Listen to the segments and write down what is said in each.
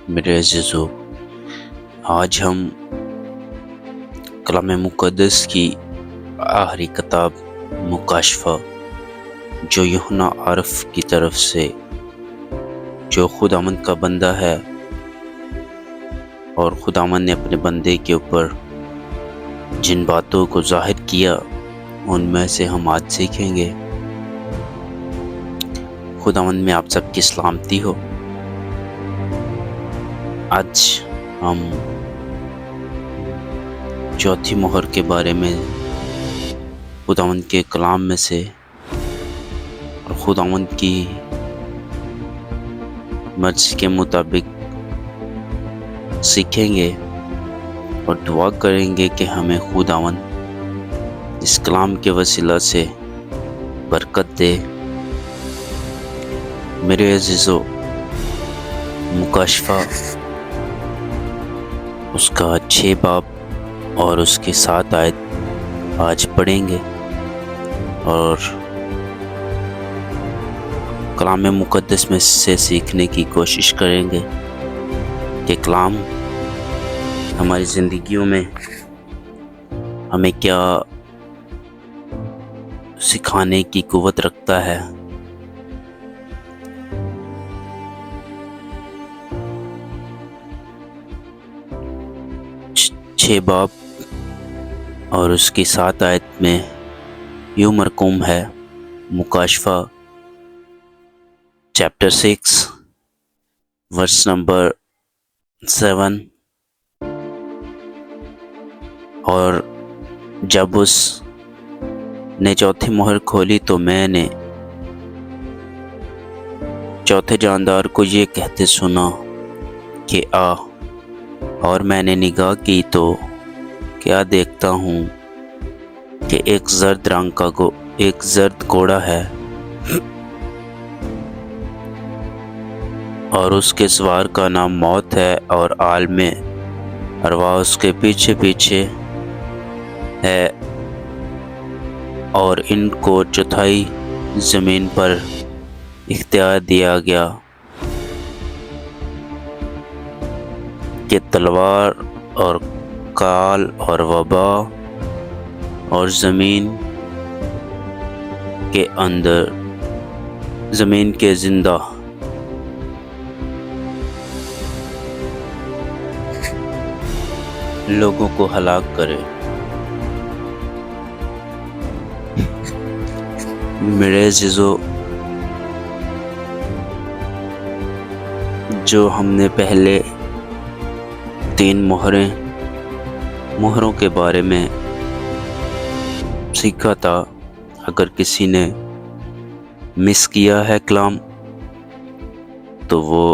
میرے عزیزو، آج ہم کلام مقدس کی آخری کتاب مکاشفہ جو یوحنا عارف کی طرف سے جو خداوند کا بندہ ہے اور خداوند نے اپنے بندے کے اوپر جن باتوں کو ظاہر کیا ان میں سے ہم آج سیکھیں گے۔ خداوند میں آپ سب کی سلامتی ہو۔ آج ہم چوتھی مہر کے بارے میں خداوند کے کلام میں سے اور خداوند کی مرضی کے مطابق سیکھیں گے اور دعا کریں گے کہ ہمیں خداوند اس کلام کے وسیلہ سے برکت دے۔ میرے عزیزو، مکاشفہ اس کا 6 باب اور اس کے 7 آیت آج پڑھیں گے اور کلام مقدس میں سے سیکھنے کی کوشش کریں گے کہ کلام ہماری زندگیوں میں ہمیں کیا سکھانے کی قوت رکھتا ہے۔ چھ باب اور اس کی 7 آیت میں یوں مرقوم ہے، مکاشفہ چیپٹر 6 ورس نمبر 7۔ اور جب اس نے چوتھی مہر کھولی تو میں نے چوتھے جاندار کو یہ کہتے سنا کہ آ، اور میں نے نگاہ کی تو کیا دیکھتا ہوں کہ ایک زرد گھوڑا ہے اور اس کے سوار کا نام موت ہے اور عالم ارواح اس کے پیچھے پیچھے ہے، اور ان کو چوتھائی زمین پر اختیار دیا گیا کہ تلوار اور کال اور وبا اور زمین کے زندہ لوگوں کو ہلاک کرے۔ میرے عزیزو، جو ہم نے پہلے 3 مہروں کے بارے میں سیکھا تھا، اگر کسی نے مس کیا ہے کلام تو وہ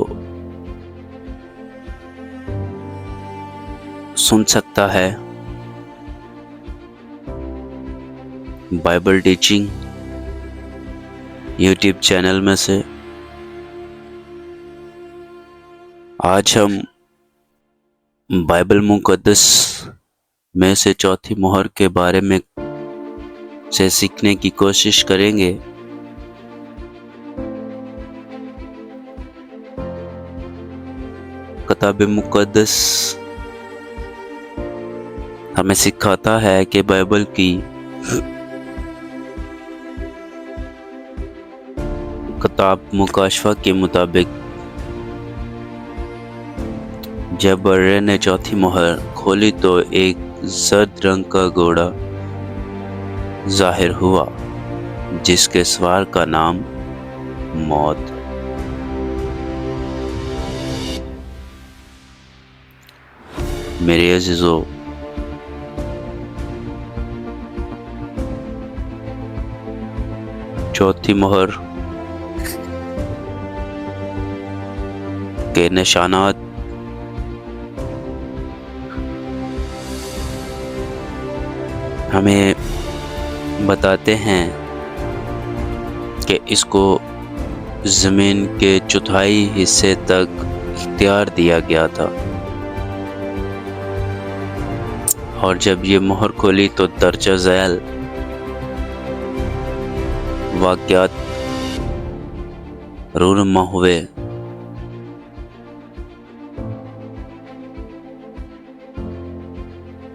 سن سکتا ہے بائبل ٹیچنگ یوٹیوب چینل میں سے۔ آج ہم بائبل مقدس میں سے چوتھی مہر کے بارے میں سے سیکھنے کی کوشش کریں گے۔ کتاب مقدس ہمیں سکھاتا ہے کہ بائبل کی کتاب مکاشفہ کے مطابق جب برے نے چوتھی مہر کھولی تو ایک زرد رنگ کا گھوڑا ظاہر ہوا جس کے سوار کا نام موت۔ میرے عزیزو، چوتھی مہر کے نشانات ہمیں بتاتے ہیں کہ اس کو زمین کے چوتھائی حصے تک اختیار دیا گیا تھا، اور جب یہ مہر کھولی تو درجہ ذیل واقعات رونما ہوئے۔